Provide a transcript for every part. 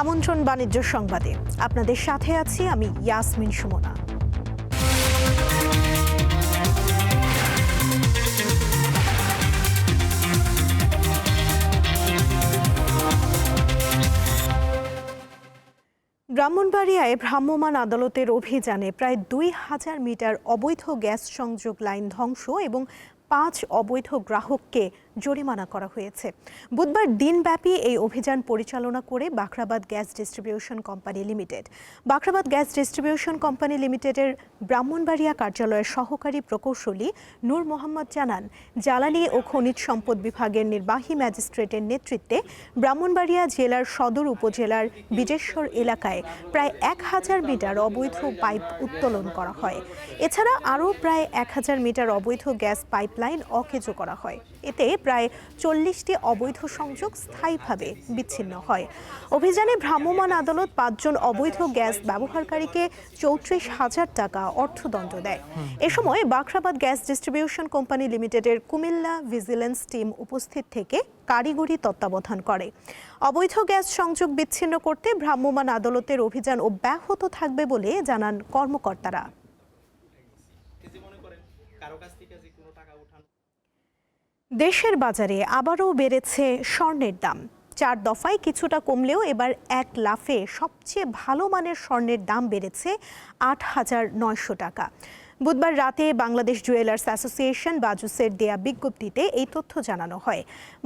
আমন্ত্রণ বাণিজ্য সংবাদে আপনাদের সাথে আছি আমি ইয়াসমিন সুমনা। ব্রাহ্মণবাড়িয়ায় ভ্রাম্যমাণ আদালতের অভিযানে প্রায় ২,০০০ মিটার অবৈধ গ্যাস সংযোগ লাইন ধ্বংস এবং ৫ অবৈধ গ্রাহককে জরিমানা করা হয়েছে। বুধবার দিনব্যাপী এই অভিযান পরিচালনা করে Bakhrabad gas distribution company limited. Bakhrabad gas distribution company লিমিটেডের ব্রাহ্মণবাড়িয়া কার্যালয়ের সহকারী প্রকৌশলী নূর মোহাম্মদ জানান, জ্বালানি ও খনিজ সম্পদ বিভাগের নির্বাহী ম্যাজিস্ট্রেটের নেতৃত্বে ব্রাহ্মণবাড়িয়া জেলার সদর উপজেলার বিজেশ্বর এলাকায় প্রায় ১,০০০ মিটার অবৈধ পাইপ উত্তোলন করা হয়। এছাড়া আরও প্রায় ১,০০০ মিটার অবৈধ গ্যাস পাইপলাইন অকেজো করা হয়। এতে প্রায় ৪০টি অবৈধ সংযোগ স্থায়ীভাবে বিচ্ছিন্ন হয়। অভিযানে ভ্রাম্যমাণ আদালত ৫ জন অবৈধ গ্যাস ব্যবহারকারীকে ৩৪,০০০ টাকা অর্থদণ্ড দেয়। এ সময় বাখরাবাদ গ্যাস ডিস্ট্রিবিউশন কোম্পানি লিমিটেডের কুমিল্লা ভিজিলেন্স টিম উপস্থিত থেকে কারিগরি তত্ত্বাবধান করে। অবৈধ গ্যাস সংযোগ বিচ্ছিন্ন করতে ভ্রাম্যমাণ আদালতের অভিযান অব্যাহত থাকবে বলে জানান কর্মকর্তারা। দেশের বাজারে আবারও বেড়েছে স্বর্ণের দাম। ৪ দফায় কিছুটা কমলেও এবার এক লাফে সবচেয়ে ভালো মানের স্বর্ণের দাম বেড়েছে ৮,৯০০ টাকা। বুধবার রাতে বাংলাদেশ জুয়েলার্স অ্যাসোসিয়েশন বাজুসের দেয়া বিজ্ঞপ্তিতে এই তথ্য জানানো হয়।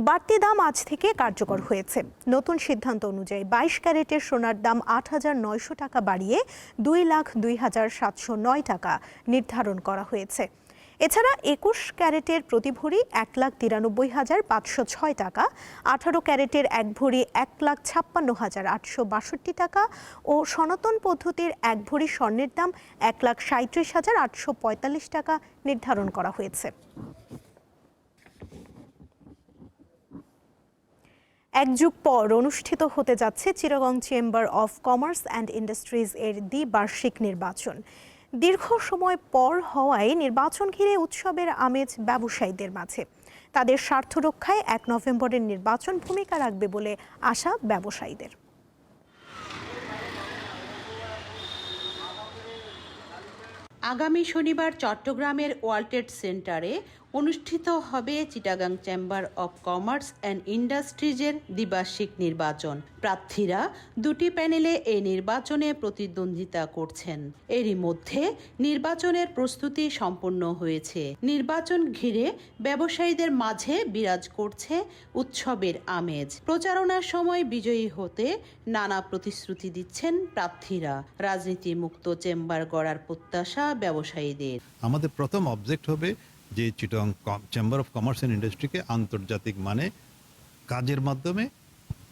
বাড়তি দাম আজ থেকে কার্যকর হয়েছে। নতুন সিদ্ধান্ত অনুযায়ী ২২ ক্যারেটের সোনার দাম ৮,৯০০ টাকা বাড়িয়ে ২,০২,৭০৯ টাকা নির্ধারণ করা হয়েছে। এছাড়া ২১ ক্যারেটের প্রতি ভরি ১,৯৩,৫০৬ টাকা, ১৮ ক্যারেটের এক ভরি ১,৫৬,৮৬২ টাকা ও সনাতন পদ্ধতির এক ভরি স্বর্ণের দাম ১,৩৭,৮৪৫ টাকা নির্ধারণ করা হয়েছে। এক যুগ পর অনুষ্ঠিত হতে যাচ্ছে Chittagong chamber of commerce and industries এর দ্বিবার্ষিক নির্বাচন। দীর্ঘ সময় পর হওয়ায় নির্বাচন ঘিরে উৎসবের আমেজ ব্যবসায়ীদের মাঝে। তাদের স্বার্থ রক্ষায় ১ নভেম্বরের নির্বাচন ভূমিকা রাখবে বলে আশা ব্যবসায়ীদের। আগামী শনিবার চট্টগ্রামের ওয়ার্ল্ড ট্রেড সেন্টারে অনুষ্ঠিত হবে Chittagong chamber of commerce and ইন্ডাস্ট্রিজের দ্বিবার্ষিক নির্বাচন। প্রার্থীরা দুটি প্যানেলে এই নির্বাচনে প্রতিদ্বন্দ্বিতা করছেন। এরই মধ্যে নির্বাচনের প্রস্তুতি সম্পন্ন হয়েছে। নির্বাচন ঘিরে ব্যবসায়ীদের মাঝে বিরাজ করছে উৎসবের আমেজ। প্রচারণার সময় বিজয়ী হতে নানা প্রতিশ্রুতি দিচ্ছেন প্রার্থীরা। রাজনীতি মুক্ত চেম্বার গড়ার প্রত্যাশা ব্যবসায়ীদের। আমাদের প্রথম অবজেক্ট হবে যে Chittagong chamber of commerce and ইন্ডাস্ট্রিকে আন্তর্জাতিক মানে কাজের মাধ্যমে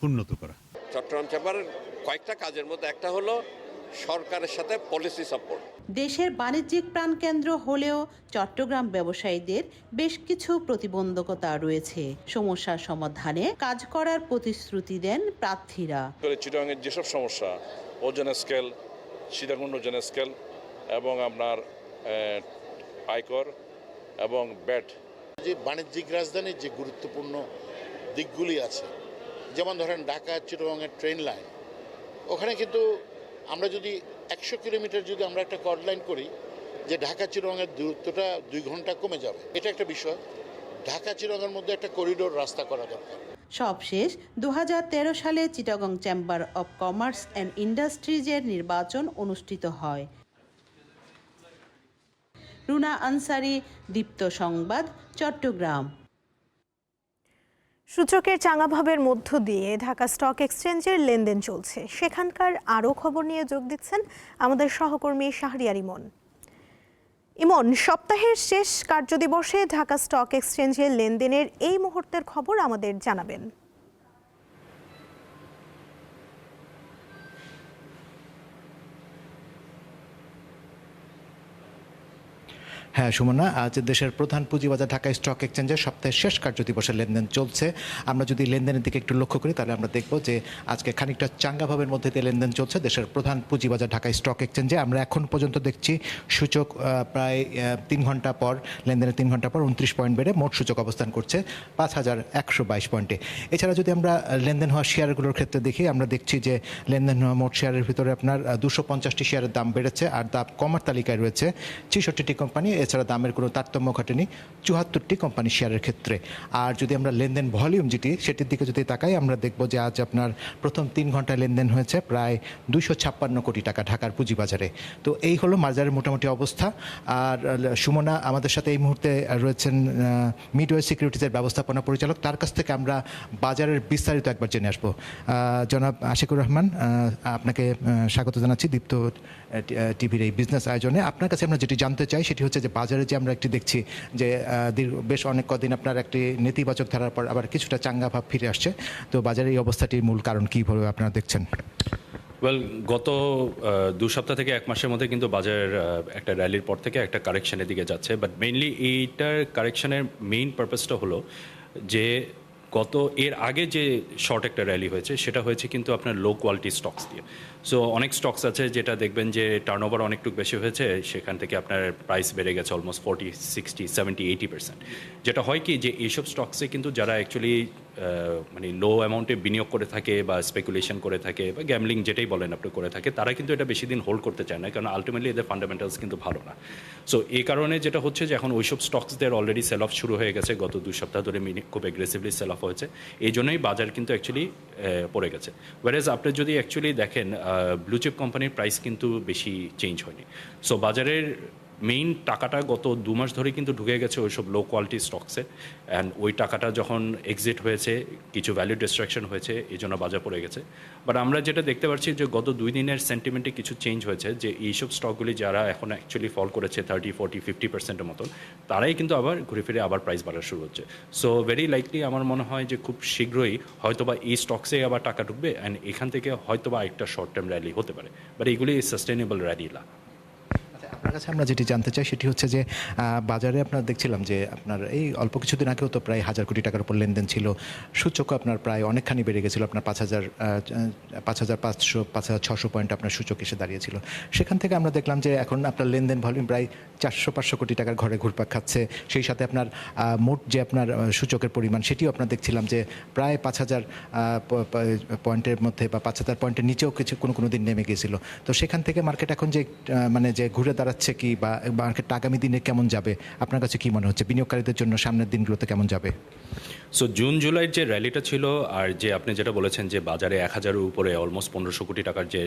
উন্নত করা। চট্টগ্রাম চেম্বারের কয়েকটা কাজের মধ্যে একটা হলো সরকারের সাথে পলিসি সাপোর্ট। দেশের বাণিজ্যিক প্রাণকেন্দ্র হলেও চট্টগ্রাম ব্যবসায়ীদের বেশ কিছু প্রতিবন্ধকতা রয়েছে। সমস্যার সমাধানে কাজ করার প্রতিশ্রুতি দেন প্রার্থীরা। চিটাগংয়ের যেসব সমস্যা, ওজনের স্কেল, সীতাকুণ্ড ওজনের স্কেল এবং আপনার আয়কর এবং ব্যাট, যে বাণিজ্যিক রাজধানীর যে গুরুত্বপূর্ণ দিকগুলি আছে, যেমন ধরেন ঢাকা চিটাগংয়ের ট্রেন লাইন, ওখানে কিন্তু আমরা যদি ১০০ কিলোমিটার যদি আমরা একটা কর্ড লাইন করি, যে ঢাকা চিটাগংয়ের দূরত্বটা ২ ঘন্টা কমে যাবে। এটা একটা বিষয়। ঢাকা চিটাগংয়ের মধ্যে একটা করিডোর রাস্তা করা দরকার। সবশেষ ২০১৩ সালে Chittagong chamber of commerce and ইন্ডাস্ট্রিজের নির্বাচন অনুষ্ঠিত হয়। রুনা আনসারি, দীপ্ত সংবাদ, চট্টগ্রাম। সূচকের চাঙাভাবের মধ্য দিয়ে ঢাকা স্টক এক্সচেঞ্জের লেনদেন চলছে। সেখানকার আরও খবর নিয়ে যোগ দিচ্ছেন আমাদের সহকর্মী শাহরিয়ার ইমন। ইমন, সপ্তাহের শেষ কার্যদিবসে ঢাকা স্টক এক্সচেঞ্জের লেনদেনের এই মুহূর্তের খবর আমাদের জানাবেন। হ্যাঁ সুমনা, আজ দেশের প্রধান পুঁজিবাজার ঢাকা স্টক এক্সচেঞ্জের সপ্তাহের শেষ কার্যদিবসের লেনদেন চলছে। আমরা যদি লেনদেনের দিকে একটু লক্ষ্য করি তাহলে আমরা দেখব যে আজকে খানিকটা চাঙ্গা ভাবের মধ্যে দিয়ে লেনদেন চলছে দেশের প্রধান পুঁজিবাজার ঢাকা স্টক এক্সচেঞ্জে। আমরা এখন পর্যন্ত দেখছি সূচক প্রায় 3 ঘন্টা পর, লেনদেনের 3 ঘন্টা পর 29 পয়েন্ট বেড়ে মোট সূচক অবস্থান করছে 5122 পয়েন্টে। এছাড়া যদি আমরা লেনদেন হওয়া শেয়ারগুলোর ক্ষেত্রে দেখি, আমরা দেখছি যে লেনদেন হওয়া মোট শেয়ারের ভিতরে আপনার 250টি শেয়ারের দাম বেড়েছে, আর দাম কমার তালিকায় রয়েছে 66টি কোম্পানি। এছাড়া দামের কোনো তারতম্য ঘটেনি 74টি কোম্পানি শেয়ারের ক্ষেত্রে। আর যদি আমরা লেনদেন ভলিউম যেটি, সেটির দিকে যদি তাকাই, আমরা দেখব যে আজ আপনার প্রথম 3 ঘন্টায় লেনদেন হয়েছে প্রায় 256 কোটি টাকা ঢাকার পুঁজিবাজারে। তো এই হলো বাজারের মোটামুটি অবস্থা। আর সুমনা আমাদের সাথে এই মুহূর্তে রয়েছেন মিডওয়ে সিকিউরিটিজের ব্যবস্থাপনা পরিচালক, তার কাছ থেকে আমরা বাজারের বিস্তারিত একবার জেনে আসবো। জনাব আশিকুর রহমান, আপনাকে স্বাগত জানাচ্ছি দীপ্ত টিভির এই বিজনেস আয়োজনে। আপনার কাছে আমরা যেটি জানতে চাই সেটি হচ্ছে যে বাজারে যে আমরা একটি দেখছি যে বেশ অনেক কদিন আপনার একটি নেতিবাচক ধারার পর আবার কিছুটা চাঙ্গা ভাব ফিরে আসছে, তো বাজারের এই অবস্থাটির মূল কারণ কীভাবে আপনারা দেখছেন? ওয়েল, গত 2 সপ্তাহ থেকে 1 মাসের মধ্যে কিন্তু বাজার একটা র্যালির পর থেকে একটা কারেকশনের দিকে যাচ্ছে, বাট মেইনলি এইটার কারেকশনের মেইন পারপাসটা হলো যে এর আগে যে শর্ট একটা র্যালি হয়েছে সেটা হয়েছে কিন্তু আপনার লো কোয়ালিটি স্টকস দিয়ে। সো অনেক স্টকস আছে যেটা দেখবেন যে টার্নওভার অনেকটু বেশি হয়েছে, সেখান থেকে আপনার প্রাইস বেড়ে গেছে অলমোস্ট 40, 60, 70, 80%। যেটা হয় কি যে এইসব স্টকসে কিন্তু যারা অ্যাকচুয়ালি মানে লো অ্যামাউন্টে বিনিয়োগ করে থাকে বা স্পেকুলেশন করে থাকে বা গ্যামলিং যেটাই বলেন আপনি করে থাকে, তারা কিন্তু এটা বেশি দিন হোল্ড করতে চায় না, কারণ আলটিমেটলি এদের ফান্ডামেন্টালস কিন্তু ভালো না। সো এই কারণে যেটা হচ্ছে যে এখন ওইসব স্টকসদের অলরেডি সেল অফ শুরু হয়ে গেছে, গত 2 সপ্তাহ ধরে খুব অ্যাগ্রেসিভলি সেল অফ হয়েছে, এই জন্যই বাজার কিন্তু অ্যাকচুয়ালি পড়ে গেছে। ওয়ারেজ আপনি যদি অ্যাকচুয়ালি দেখেন ব্লু চিপ কোম্পানির প্রাইস কিন্তু বেশি চেঞ্জ হয়নি। সো বাজারের মেইন টাকাটা গত 2 মাস ধরে কিন্তু ঢুকে গেছে ওইসব লো কোয়ালিটি স্টকসে, অ্যান্ড ওই টাকাটা যখন এক্সিট হয়েছে কিছু ভ্যালু ডিস্ট্রাকশন হয়েছে, এই জন্য বাজার পড়ে গেছে। বাট আমরা যেটা দেখতে পাচ্ছি যে গত 2 দিনের সেন্টিমেন্টে কিছু চেঞ্জ হয়েছে, যে এইসব স্টকগুলি যারা এখন অ্যাকচুয়ালি ফল করেছে 30, 40, 50%-এর মতন, তারাই কিন্তু আবার ঘুরে ফিরে আবার প্রাইস বাড়া শুরু হচ্ছে। সো ভেরি লাইকলি আমার মনে হয় যে খুব শীঘ্রই হয়তোবা এই স্টকসে আবার টাকা ঢুকবে, অ্যান্ড এখান থেকে হয়তোবা একটা শর্ট টার্ম র্যালি হতে পারে, বাট এইগুলি সাস্টেনেবল র্যালি না। আপনার কাছে আমরা যেটি জানতে চাই সেটি হচ্ছে যে বাজারে আপনার দেখছিলাম যে আপনার এই অল্প কিছুদিন আগেও তো প্রায় 1000 কোটি টাকার উপর লেনদেন ছিল, সূচকও আপনার প্রায় অনেকখানি বেড়ে গেছিলো, আপনার 5500, 5600 পয়েন্ট আপনার সূচক এসে দাঁড়িয়েছিল। সেখান থেকে আমরা দেখলাম যে এখন আপনার লেনদেন ভলিউম প্রায় 400-500 কোটি টাকার ঘরে ঘুরপাক খাচ্ছে। সেই সাথে আপনার মোট যে আপনার সূচকের পরিমাণ সেটিও আপনার দেখছিলাম যে প্রায় 5000 পয়েন্টের মধ্যে বা 5000 পয়েন্টের নিচেও কিছু কোনো দিন নেমে গিয়েছিল। তো সেখান থেকে মার্কেট এখন যে মানে যে ঘুরে দাঁড়াচ্ছে কি, বা মার্কেট আগামী দিনে কেমন যাবে আপনার কাছে কি মনে হচ্ছে, বিনিয়োগকারীদের জন্য সামনের দিনগুলোতে কেমন যাবে? সো জুন জুলাইয়ের যে র্যালিটা ছিল, আর যে আপনি যেটা বলেছেন যে বাজারে 1000-এর উপরে অলমোস্ট 1500 কোটি টাকার যে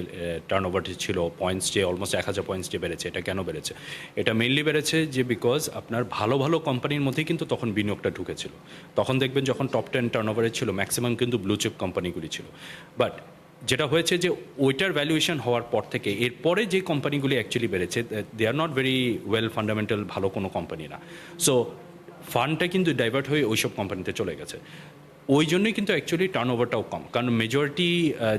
টার্নওভারটি ছিল, পয়েন্টস যে অলমোস্ট 1000 পয়েন্টস যে বেড়েছে, এটা কেন বেড়েছে? এটা মেইনলি বেড়েছে যে বিকজ আপনার ভালো ভালো কোম্পানির মধ্যেই কিন্তু তখন বিনিয়োগটা ঢুকেছিল। তখন দেখবেন যখন টপ 10 টার্নওভারে ছিল ম্যাক্সিমাম কিন্তু ব্লু চিপ কোম্পানিগুলি ছিল। বাট যেটা হয়েছে যে ওইটার ভ্যালুয়েশন হওয়ার পর থেকে এরপরে যে কোম্পানিগুলি অ্যাকচুয়ালি বেড়েছে, they are not very well fundamental, ভালো কোনো কোম্পানি না। সো ফান্ডটা কিন্তু ডাইভার্ট হয়ে ওইসব কোম্পানিতে চলে গেছে। ওই জন্যই কিন্তু অ্যাকচুয়ালি টার্নওভারটাও কম, কারণ মেজরিটি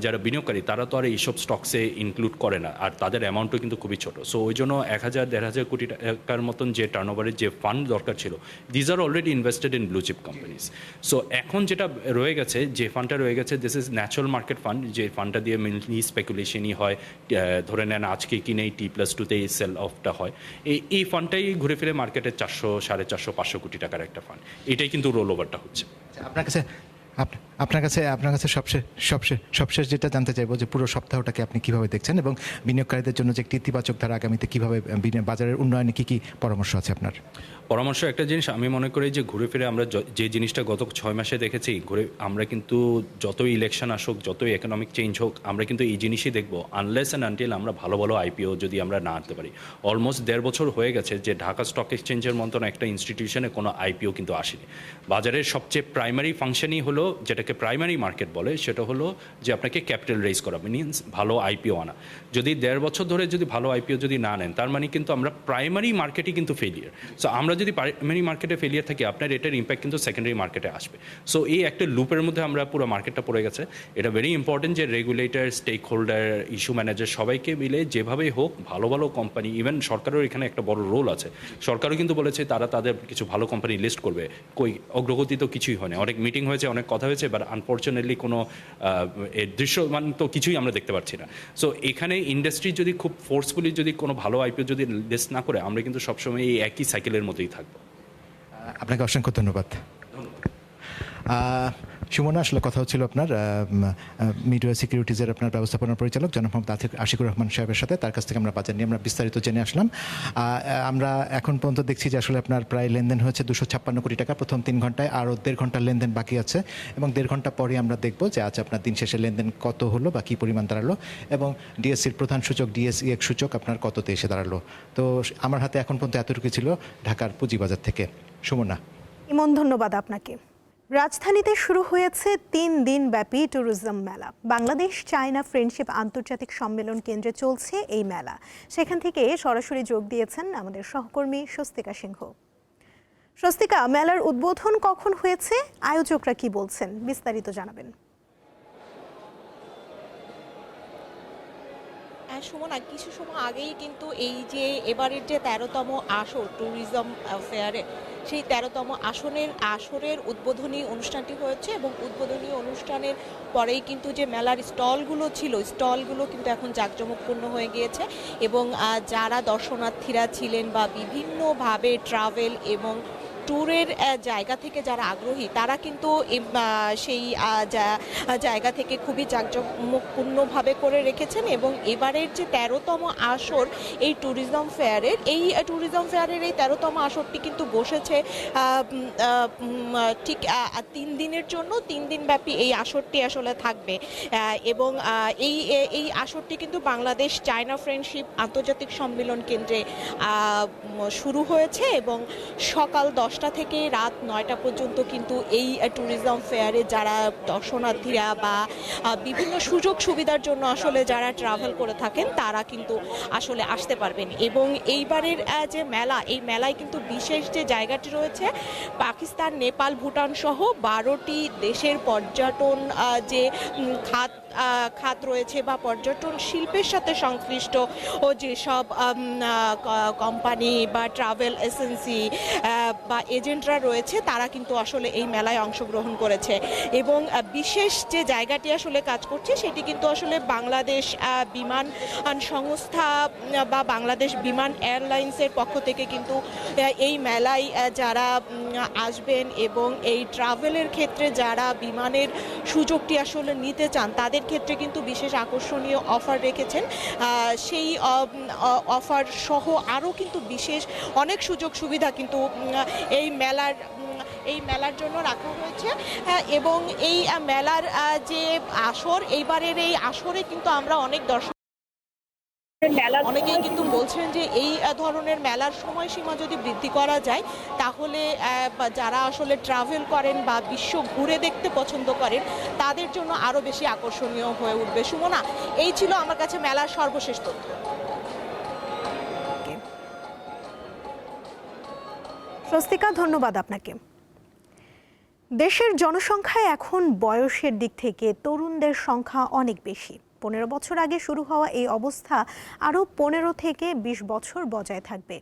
যারা বিনিয়োগকারী তারা তো আর এইসব স্টকসে ইনক্লুড করে না, আর তাদের অ্যামাউন্টও কিন্তু খুবই ছোট। সো ওই জন্য 1000-1500 কোটি টাকার মতন যে টার্নওভারের যে ফান্ড দরকার ছিল, these are already invested in blue chip companies. So এখন যেটা রয়ে গেছে, যে ফান্ডটা রয়ে গেছে, this is natural market fund, যে ফান্ডটা দিয়ে মেনলি স্পেকুলেশনই হয়। ধরে নেন আজকে কিনে T+2-তে এই সেল অফটা হয়, এই ফান্ডটাই ঘুরে ফিরে মার্কেটের 400, 450, 500 কোটি টাকার একটা ফান্ড, এটাই কিন্তু রোল ওভারটা হচ্ছে। আপনার কাছে সবশেষ যেটা জানতে চাইবো যে পুরো সপ্তাহটাকে আপনি কিভাবে দেখছেন, এবং বিনিয়োগকারীদের জন্য যে একটি ইতিবাচক ধারা আগামীতে কিভাবে বাজারের উন্নয়নে কি পরামর্শ আছে আপনার? পরামর্শ একটা জিনিস আমি মনে করি যে ঘুরে ফিরে আমরা যে জিনিসটা গত 6 মাসে দেখেছি, আমরা কিন্তু যতই ইলেকশন আসুক, যতই ইকোনমিক চেঞ্জ হোক, আমরা কিন্তু এই জিনিসই দেখবো, আনলেস অ্যান্ড আনটিল আমরা ভালো ভালো আইপিও যদি আমরা না আনতে পারি। অলমোস্ট 1.5 বছর হয়ে গেছে যে ঢাকা স্টক এক্সচেঞ্জের মতন একটা ইনস্টিটিউশনে কোনো আইপিও কিন্তু আসেনি। বাজারের সবচেয়ে প্রাইমারি ফাংশনই হলো যেটা যেটাকে প্রাইমারি মার্কেট বলে, সেটা হলো যে আপনাকে ক্যাপিটাল রেজ করা, মিনস ভালো আইপিও আনা। যদি 1.5 বছর ধরে যদি ভালো আইপিও যদি না নেন, তার মানে কিন্তু আমরা প্রাইমারি মার্কেটই কিন্তু ফেলিয়ার। সো আমরা যদি প্রাইমারি মার্কেটে ফেলিয়ার থাকি, আপনার এটার ইম্প্যাক্ট কিন্তু সেকেন্ডারি মার্কেটে আসবে। সো এই একটা লুপের মধ্যে আমরা পুরো মার্কেটটা পড়ে গেছে। এটা ভেরি ইম্পর্টেন্ট যে regulator, stakeholder, issue manager সবাইকে মিলে যেভাবেই হোক ভালো ভালো কোম্পানি, ইভেন সরকারের এখানে একটা বড় রোল আছে। সরকারও কিন্তু বলেছে তারা তাদের কিছু ভালো কোম্পানি লিস্ট করবে। কই অগ্রগতি তো কিছুই হয়নি, অনেক মিটিং হয়েছে, অনেক কথা হয়েছে, বাট আনফর্চুনেটলি কোনো দৃশ্যমান তো কিছুই আমরা দেখতে পাচ্ছি না। সো এখানে ইন্ডাস্ট্রি যদি খুব ফোর্সফুলি যদি কোনো ভালো আইপিও যদি লিস্ট না করে, আমরা কিন্তু সবসময় এই একই সাইকেলের মধ্যেই থাকবো। আপনাকে অসংখ্য ধন্যবাদ। সুমনা, আসলে কথা হচ্ছিল আপনার মিডওয়ে সিকিউরিটিজের আপনার ব্যবস্থাপনা পরিচালক জনাব মোহাম্মদ আশিকুর রহমান সাহেবের সাথে। তার কাছ থেকে আমরা বাজার নিয়ে আমরা বিস্তারিত জেনে আসলাম। আমরা এখন পর্যন্ত দেখছি যে আসলে আপনার প্রায় লেনদেন হয়েছে 256 কোটি টাকা প্রথম 3 ঘন্টায়, আরও 1.5 ঘন্টার লেনদেন বাকি আছে, এবং 1.5 ঘন্টা পরে আমরা দেখব যে আজ আপনার দিন শেষে লেনদেন কত হলো বা কী পরিমাণ দাঁড়ালো, এবং ডিএসসির প্রধান সূচক DSEX সূচক আপনার কততে এসে দাঁড়ালো। তো আমার হাতে এখন পর্যন্ত এতটুকু ছিল ঢাকার পুঁজিবাজার থেকে। সুমনা। ইমন, ধন্যবাদ আপনাকে। রাজধানীতে শুরু হয়েছে 3 দিন ব্যাপী ট্যুরিজম মেলা। বাংলাদেশ চায়না ফ্রেন্ডশিপ আন্তর্জাতিক সম্মেলন কেন্দ্রে চলছে এই মেলা। সেখান থেকে সরাসরি যোগ দিয়েছেন আমাদের সহকর্মী স্বস্তিকা সিংহ। স্বস্তিকা, মেলার উদ্বোধন কখন হয়েছে, আয়োজকরা কি বলছেন, বিস্তারিত জানাবেন। সুমনা, কিছু সময় আগেই কিন্তু এই যে এবারের যে 13তম আসর ট্যুরিজম ফেয়ারে, সেই 13তম আসরের উদ্বোধনী অনুষ্ঠানটি হয়েছে, এবং উদ্বোধনী অনুষ্ঠানের পরেই কিন্তু যে মেলার স্টলগুলো ছিল, স্টলগুলো কিন্তু এখন জাঁকজমকপূর্ণ হয়ে গিয়েছে, এবং যারা দর্শনার্থীরা ছিলেন বা বিভিন্নভাবে ট্রাভেল এবং ট্যুরের জায়গা থেকে যারা আগ্রহী, তারা কিন্তু সেই জায়গা থেকে খুবই জাঁকজমকপূর্ণভাবে করে রেখেছেন। এবং এবারের যে 13তম আসর এই ট্যুরিজম ফেয়ারের, এই 13তম আসরটি কিন্তু বসেছে ঠিক 3 দিনের জন্য। 3 দিন ব্যাপী এই আসরটি আসলে থাকবে, এবং এই আসরটি কিন্তু বাংলাদেশ চায়না ফ্রেন্ডশিপ আন্তর্জাতিক সম্মেলন কেন্দ্রে শুরু হয়েছে, এবং সকাল 10টা থেকে রাত 9টা পর্যন্ত কিন্তু এই ট্যুরিজম ফেয়ারে যারা দর্শনার্থীরা বা বিভিন্ন সুযোগ সুবিধার জন্য আসলে যারা ট্রাভেল করে থাকেন, তারা কিন্তু আসলে আসতে পারবেন। এবং এইবারের যে মেলা, এই মেলায় কিন্তু বিশেষ যে জায়গাটি রয়েছে, পাকিস্তান, নেপাল, ভুটান সহ 12টি দেশের পর্যটন যে খাত রয়েছে বা পর্যটন শিল্পের সাথে সংশ্লিষ্ট ও যেসব কোম্পানি বা ট্রাভেল এজেন্সি বা এজেন্টরা রয়েছে, তারা কিন্তু আসলে এই মেলায় অংশগ্রহণ করেছে। এবং বিশেষ যে জায়গাটি আসলে কাজ করছে, সেটি কিন্তু আসলে বাংলাদেশ বিমান সংস্থা বা বাংলাদেশ বিমান এয়ারলাইন্সের পক্ষ থেকে কিন্তু এই মেলায় যারা আসবেন এবং এই ট্রাভেলের ক্ষেত্রে যারা বিমানের সুযোগটি আসলে নিতে চান, তাদের ক্ষেত্রে কিন্তু বিশেষ আকর্ষণীয় অফার রেখেছেন। সেই অফার সহ আরও কিন্তু বিশেষ অনেক সুযোগ সুবিধা কিন্তু এই মেলার জন্য রাখা হয়েছে। এবং এই মেলার যে আসর, এইবারের এই আসরে কিন্তু আমরা অনেক অনেকেই কিন্তু বলছেন যে এই ধরনের মেলার সময়সীমা যদি বৃদ্ধি করা যায়, তাহলে যারা আসলে ট্রাভেল করেন বা বিশ্ব ঘুরে দেখতে পছন্দ করেন, তাদের জন্য আরও বেশি আকর্ষণীয় হয়ে উঠবে। সুমনা, এই ছিল আমার কাছে মেলার সর্বশেষ তথ্য। স্বস্তিকা, ধন্যবাদ আপনাকে। দেশের জনসংখ্যায় এখন বয়সের দিক থেকে তরুণদের সংখ্যা অনেক বেশি। 15 বছর আগে শুরু হওয়া এই অবস্থা আরও 15 থেকে 20 বছর বজায় থাকবে।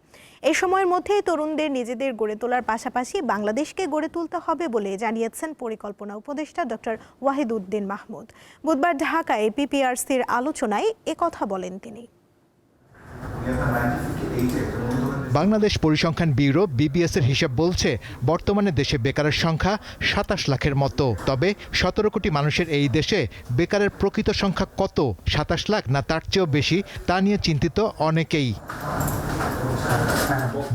এই সময়ের মধ্যে তরুণদের নিজেদের গড়ে তোলার পাশাপাশি বাংলাদেশকে গড়ে তুলতে হবে বলে জানিয়েছেন পরিকল্পনা উপদেষ্টা ডক্টর ওয়াহিদ উদ্দিন মাহমুদ। বুধবার ঢাকায় PPRCর আলোচনায় একথা বলেন তিনি। বাংলাদেশ পরিসংখ্যান ব্যুরো BBS এর হিসাব বলছে বর্তমানে দেশে বেকারের সংখ্যা 27 লাখের মতো। তবে 17 কোটি মানুষের এই দেশে বেকারের প্রকৃত সংখ্যা কত, 27 লাখ না তার চেয়েও বেশি, তা নিয়ে চিন্তিত অনেকেই।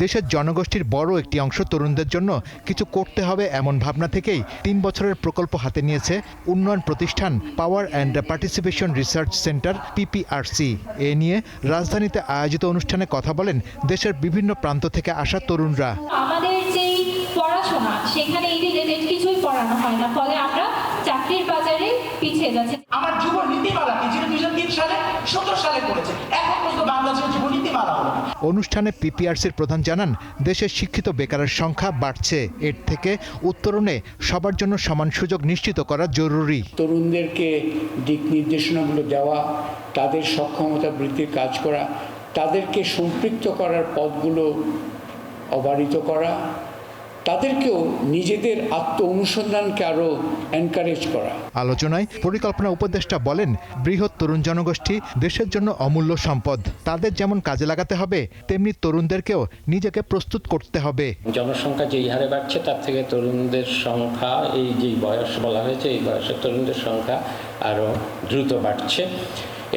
দেশের জনগোষ্ঠীর বড় একটি অংশ তরুণদের জন্য কিছু করতে হবে এমন ভাবনা থেকেই 3 বছরের প্রকল্প হাতে নিয়েছে উন্নয়ন প্রতিষ্ঠান power and participation research centre PPRC। এ নিয়ে রাজধানীতে আয়োজিত অনুষ্ঠানে কথা বলেন দেশের বিভিন্ন প্রান্ত থেকে আসা তরুণরা। আমাদের যেই পড়াশোনা, সেখানে এই রিলেটেড কিছুই পড়ানো হয় না, ফলে আমরা চাকরির বাজারে পিছিয়ে যাচ্ছে। আমার যুব নীতিমালাটি যেটা 2003 সালে 17 সালে করেছে, এখন পর্যন্ত বাংলাদেশের যুব নীতিমালা হলো না। অনুষ্ঠানে পিপিআরসির প্রধান জানান, দেশের শিক্ষিত বেকারের সংখ্যা বাড়ছে, এর থেকে উত্তরণে সবার জন্য সমান সুযোগ নিশ্চিত করা জরুরি। তরুণদেরকে দিক নির্দেশনাগুলো দেওয়া, তাদের সক্ষমতা বৃদ্ধির কাজ করা, তাদেরকে সম্পৃক্ত করার পথগুলো অবারিত করা, তাদেরকেও নিজেদের আত্ম অনুসন্ধানকে আরও এনকারেজ করা। আলোচনায় পরিকল্পনা উপদেষ্টা বলেন, বৃহৎ তরুণ জনগোষ্ঠী দেশের জন্য অমূল্য সম্পদ। তাদের যেমন কাজে লাগাতে হবে, তেমনি তরুণদেরকেও নিজেকে প্রস্তুত করতে হবে। জনসংখ্যা যেই হারে বাড়ছে, তার থেকে তরুণদের সংখ্যা, এই যে বয়স বলা হয়েছে, এই বয়সের তরুণদের সংখ্যা আরও দ্রুত বাড়ছে।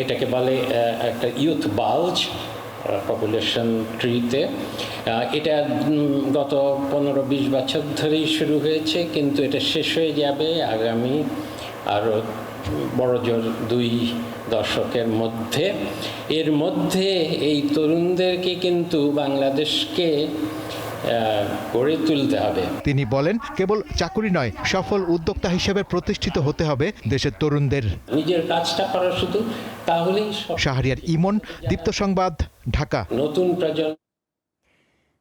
এটাকে বলে একটা ইউথ বাল্জ পপুলেশন ট্রিতে। এটা গত 15-20 বছর ধরেই শুরু হয়েছে, কিন্তু এটা শেষ হয়ে যাবে আগামী আরও বড়জোর 2 দশকের মধ্যে। এর মধ্যে এই তরুণদেরকে কিন্তু বাংলাদেশকে গড়ে তুলতে হবে। তিনি বলেন, কেবল চাকুরি নয়, সফল উদ্যোক্তা হিসেবে প্রতিষ্ঠিত হতে হবে দেশের তরুণদের। নিজের কাজটা করা শুধু, তাহলেই। শাহরিয়ার ইমন, দীপ্ত সংবাদ, ঢাকা। নতুন প্রজন্ম।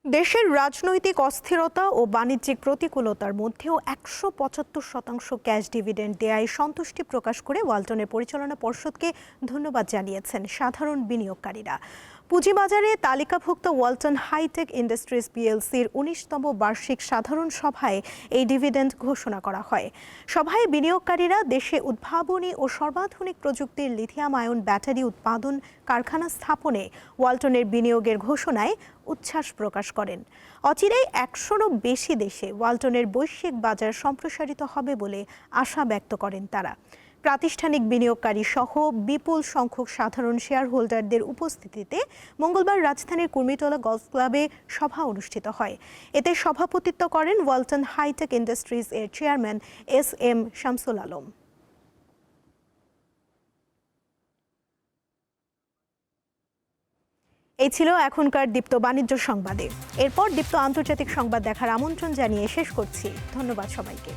দেশের রাজনৈতিক অস্থিরতা ও বাণিজ্যিক প্রতিকূলতার মধ্যেও 175% ক্যাশ ডিভিডেন্ড দেয়ায় সন্তুষ্টি প্রকাশ করে ওয়ালটনের পরিচালনা পর্ষদকে ধন্যবাদ জানিয়েছেন সাধারণ বিনিয়োগকারীরা। পুঁজিবাজারে তালিকাভুক্ত ওয়ালটন হাইটেক ইন্ডাস্ট্রিজ পিএলসির 19তম বার্ষিক সাধারণ সভায় এই ডিভিডেন্ড ঘোষণা করা হয়। সভায় বিনিয়োগকারীরা দেশে উদ্ভাবনী ও সর্বাধুনিক প্রযুক্তির লিথিয়াম আয়ন ব্যাটারি উৎপাদন কারখানা স্থাপনে ওয়ালটনের বিনিয়োগের ঘোষণায় উচ্ছ্বাস প্রকাশ করেন। অচিরেই 100রও বেশি দেশে ওয়ালটনের বৈশ্বিক বাজার সম্প্রসারিত হবে বলে আশা ব্যক্ত করেন তারা। প্রাতিষ্ঠানিক বিনিয়োগকারী সহ বিপুল সংখ্যক সাধারণ শেয়ার হোল্ডারদের উপস্থিতিতে মঙ্গলবার রাজধানীর কুর্মিটোলা গলফ ক্লাবে সভা অনুষ্ঠিত হয়। এতে সভাপতিত্ব করেন ওয়ালটন হাইটেক ইন্ডাস্ট্রিজ এর চেয়ারম্যান SM শামসুল আলম। এই ছিল এখনকার দীপ্ত বাণিজ্য সংবাদে। এরপর দীপ্ত আন্তর্জাতিক সংবাদ দেখার আমন্ত্রণ জানিয়ে শেষ করছি। ধন্যবাদ সবাইকে।